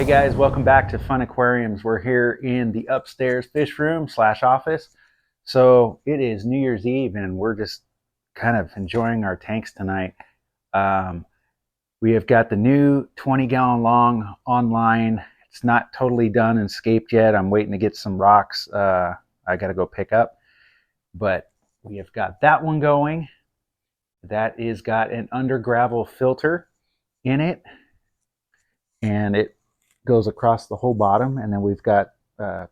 Hey guys, welcome back to Fun Aquariums. We're here in the upstairs fish room / office. So it is New Year's Eve and we're just kind of enjoying our tanks tonight. Um, we have got the new 20-gallon long online. It's not totally done and scaped yet. I'm waiting to get some rocks I got to go pick up. But we have got that one going. That is got an under gravel filter in it. And it goes across the whole bottom, and then we've got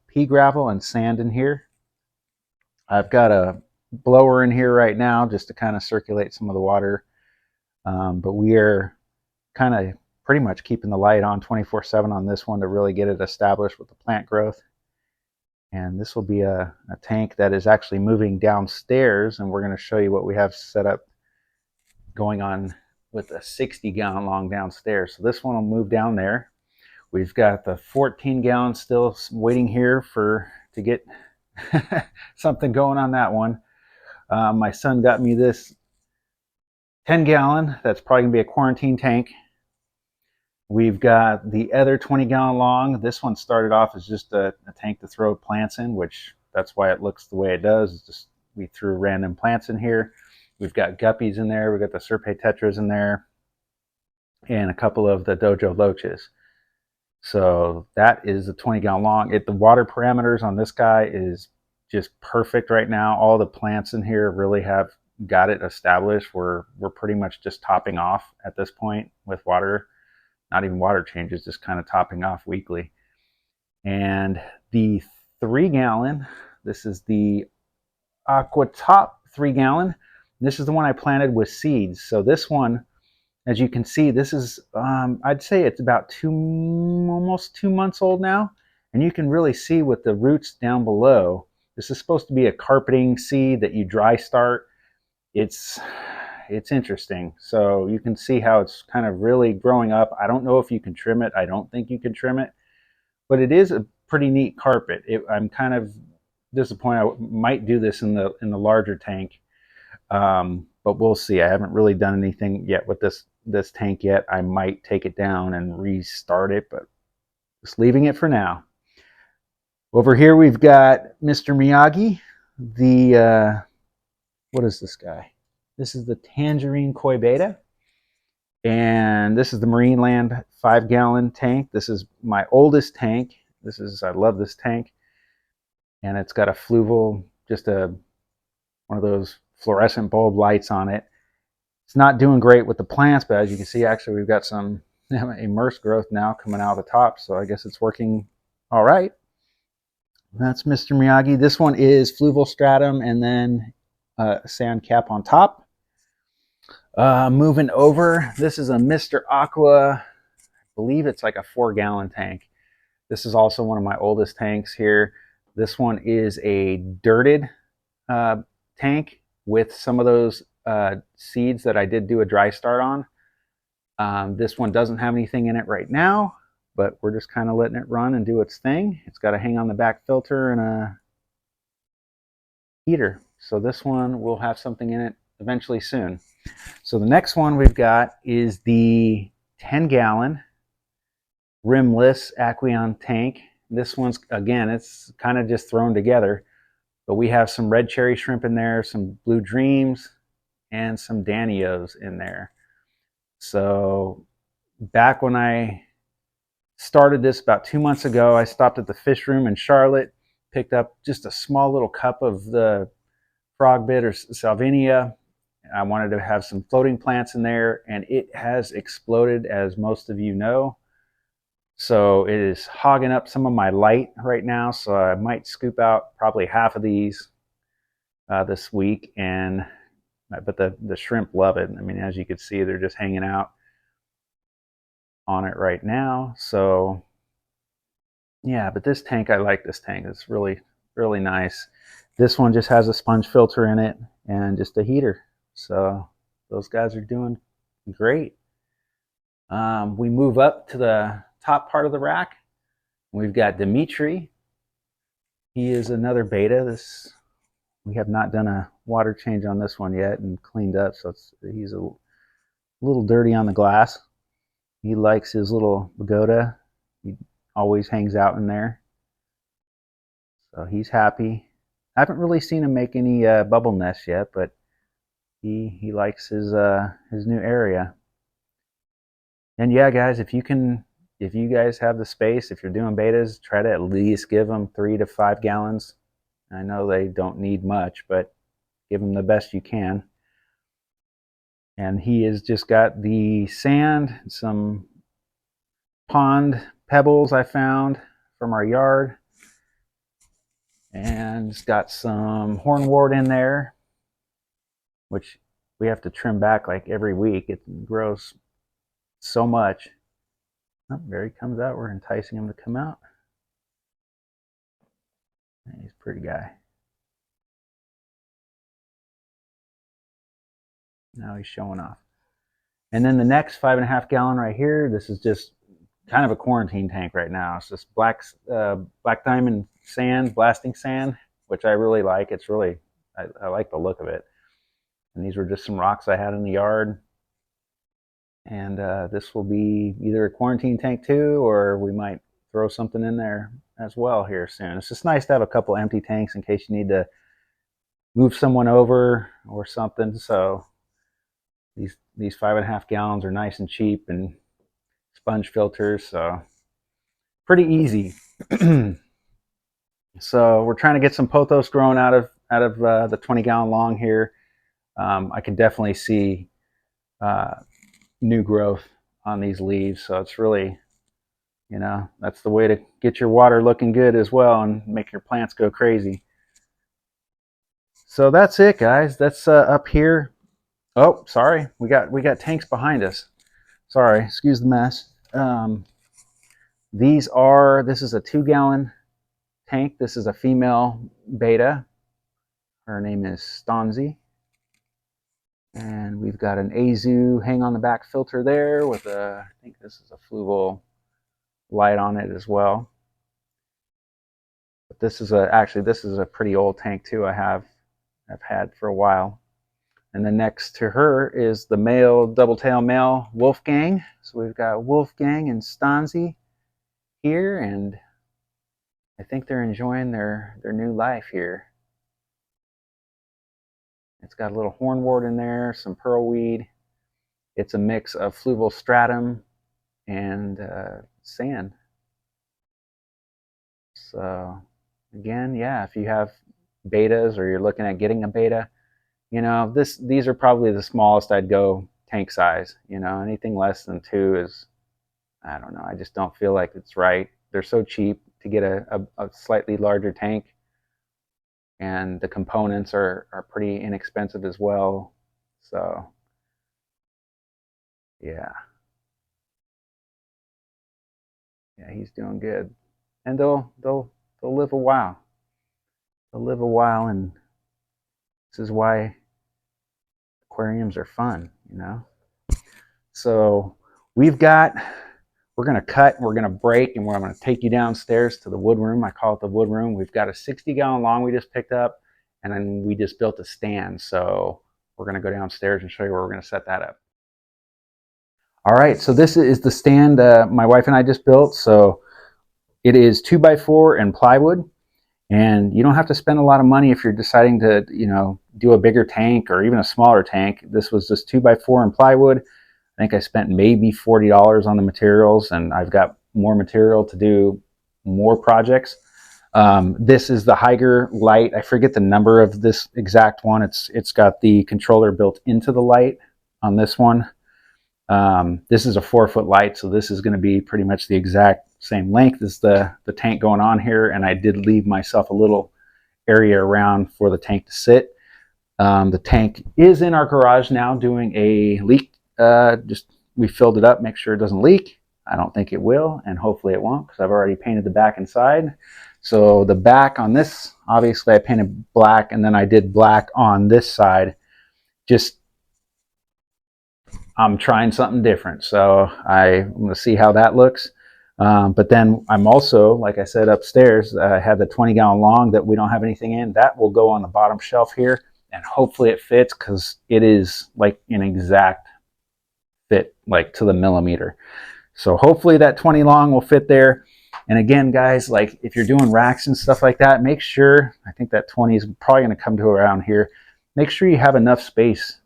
pea gravel and sand in here. I've got a blower in here right now just to kind of circulate some of the water, but we are kind of pretty much keeping the light on 24/7 on this one to really get it established with the plant growth. And this will be a tank that is actually moving downstairs, and we're going to show you what we have set up going on with a 60-gallon long downstairs. So this one will move down there. We've got the 14-gallon still waiting here to get something going on that one. My son got me this 10-gallon. That's probably going to be a quarantine tank. We've got the other 20-gallon long. This one started off as just a tank to throw plants in, which that's why it looks the way it does. It's just we threw random plants in here. We've got guppies in there. We've got the Serpe tetras in there and a couple of the dojo loaches. So that is the 20-gallon long. The water parameters on this guy is just perfect right now. All the plants in here really have got it established. We're pretty much just topping off at this point with water. Not even water changes, just kind of topping off weekly. And the 3-gallon, this is the Aqua Top 3-gallon. This is the one I planted with seeds. So this one, as you can see, this is, I'd say it's about almost 2 months old now. And you can really see with the roots down below, this is supposed to be a carpeting seed that you dry start. It's interesting. So you can see how it's kind of really growing up. I don't know if you can trim it. I don't think you can trim it. But it is a pretty neat carpet. I'm kind of disappointed. I might do this in the larger tank. But we'll see. I haven't really done anything yet with this tank yet. I might take it down and restart it, but just leaving it for now. Over here we've got Mr. Miyagi. What is this guy? This is the Tangerine Koi Betta. And this is the Marineland 5-gallon tank. This is my oldest tank. I love this tank. And it's got a fluval, just one of those fluorescent bulb lights on it. It's not doing great with the plants, but as you can see, actually we've got some immersed growth now coming out of the top, so I guess it's working all right. That's Mr. Miyagi. This one is fluval stratum and then a sand cap on top. Moving over, this is a Mr. Aqua. I believe it's like a 4-gallon tank. This is also one of my oldest tanks here. This one is a dirted tank with some of those seeds that I did do a dry start on. This one doesn't have anything in it right now, but we're just kind of letting it run and do its thing. It's got a hang on the back filter and a heater. So this one will have something in it eventually soon. So the next one we've got is the 10-gallon rimless Aquarium tank. This one's, again, it's kind of just thrown together, but we have some red cherry shrimp in there, some blue dreams, and some Danios in there. So back when I started this about 2 months ago, I stopped at the fish room in Charlotte, picked up just a small little cup of the frogbit or salvinia. I wanted to have some floating plants in there, and it has exploded, as most of you know. So it is hogging up some of my light right now, so I might scoop out probably half of these this week. But the shrimp love it. I mean, as you can see, they're just hanging out on it right now. So yeah, but this tank, I like this tank. It's really, really nice. This one just has a sponge filter in it and just a heater. So those guys are doing great. We move up to the top part of the rack. We've got Dimitri. He is another beta. We have not done a water change on this one yet and cleaned up, so he's a little dirty on the glass. He likes his little pagoda. He always hangs out in there. So he's happy. I haven't really seen him make any bubble nests yet, but he likes his new area. And yeah, guys, if you guys have the space, if you're doing bettas, try to at least give them 3 to 5 gallons. I know they don't need much, but give them the best you can. And he has just got the sand, some pond pebbles I found from our yard, and it's got some hornwort in there, which we have to trim back like every week. It grows so much. Oh, there he comes out. We're enticing him to come out. He's a pretty guy. Now he's showing off. And then the next 5.5 gallon right here, this is just kind of a quarantine tank right now. It's just black diamond sand, blasting sand, which I really like. It's really, I like the look of it. And these were just some rocks I had in the yard. And this will be either a quarantine tank too, or we might throw something in there as well here soon. It's just nice to have a couple empty tanks in case you need to move someone over or something. So these 5.5 gallons are nice and cheap, and sponge filters, so pretty easy. So we're trying to get some pothos growing out of the 20-gallon long here. I can definitely see new growth on these leaves, so it's really, you know, that's the way to get your water looking good as well and make your plants go crazy. So that's it, guys. That's up here. Oh, sorry, we got tanks behind us. Sorry, excuse the mess. This is a 2-gallon tank. This is a female betta. Her name is Stanzi. And we've got an Azu hang on the back filter there with I think this is a fluval light on it as well. But this is a pretty old tank too. I've had for a while. And then next to her is the male, double-tail male Wolfgang. So we've got Wolfgang and Stanzi here, and I think they're enjoying their new life here. It's got a little hornwort in there, some pearlweed. It's a mix of fluval stratum and sand. So again, yeah, if you have bettas or you're looking at getting a betta, you know, these are probably the smallest I'd go tank size. You know, anything less than 2 is, I don't know, I just don't feel like it's right. They're so cheap to get a slightly larger tank, and the components are pretty inexpensive as well. So yeah, he's doing good, and they'll live a while. They'll live a while, and this is why aquariums are fun, you know. So we're gonna cut, and we're gonna break, and I'm gonna take you downstairs to the wood room. I call it the wood room. We've got a 60-gallon long we just picked up, and then we just built a stand. So we're gonna go downstairs and show you where we're gonna set that up. All right, so this is the stand my wife and I just built. So it is 2x4 and plywood, and you don't have to spend a lot of money if you're deciding to, you know, do a bigger tank or even a smaller tank. This was just 2x4 and plywood. I think I spent maybe $40 on the materials, and I've got more material to do more projects. This is the Hygger light. I forget the number of this exact one. It's got the controller built into the light on this one. This is a 4-foot light, so this is going to be pretty much the exact same length as the tank going on here, and I did leave myself a little area around for the tank to sit. The tank is in our garage now doing a leak. We filled it up, make sure it doesn't leak. I don't think it will, and hopefully it won't, because I've already painted the back and side. So the back on this, obviously I painted black, and then I did black on this side. I'm trying something different, so I'm going to see how that looks. But then I'm also, like I said, upstairs, I have the 20-gallon long that we don't have anything in. That will go on the bottom shelf here, and hopefully it fits, because it is like an exact fit, like to the millimeter. So hopefully that 20 long will fit there. And again, guys, like if you're doing racks and stuff like that, make sure, I think that 20 is probably going to come to around here. Make sure you have enough space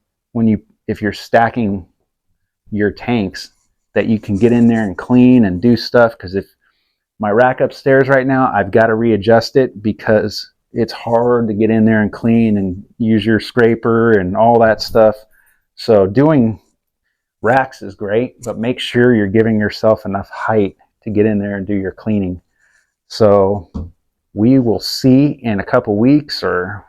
if you're stacking your tanks, that you can get in there and clean and do stuff. Because if my rack upstairs right now, I've got to readjust it because it's hard to get in there and clean and use your scraper and all that stuff. So doing racks is great, but make sure you're giving yourself enough height to get in there and do your cleaning. So we will see in a couple weeks, or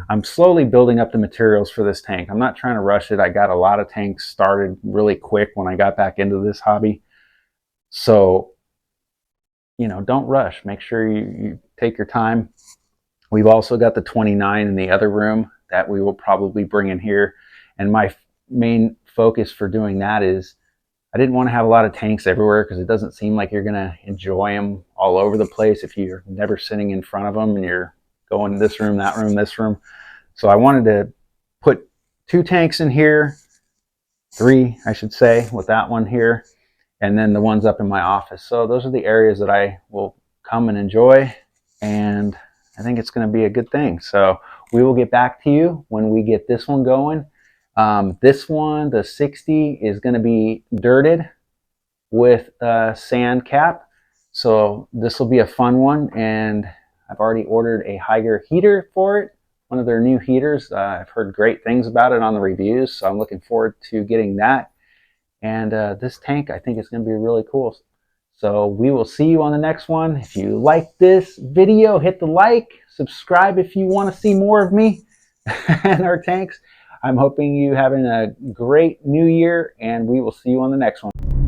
I'm slowly building up the materials for this tank. I'm not trying to rush it. I got a lot of tanks started really quick when I got back into this hobby. So, you know, don't rush. Make sure you take your time. We've also got the 29 in the other room that we will probably bring in here. And my main focus for doing that is I didn't want to have a lot of tanks everywhere, because it doesn't seem like you're going to enjoy them all over the place if you're never sitting in front of them and you're going this room, that room, this room. So I wanted to put 2 tanks in here, 3, I should say, with that one here, and then the ones up in my office. So those are the areas that I will come and enjoy, and I think it's going to be a good thing. So we will get back to you when we get this one going. This one, the 60, is going to be dirted with a sand cap. So this will be a fun one, and I've already ordered a Hygger heater for it, one of their new heaters. I've heard great things about it on the reviews, so I'm looking forward to getting that. And this tank, I think, is going to be really cool. So we will see you on the next one. If you like this video, hit the like, subscribe if you want to see more of me and our tanks. I'm hoping you having a great new year, and we will see you on the next one.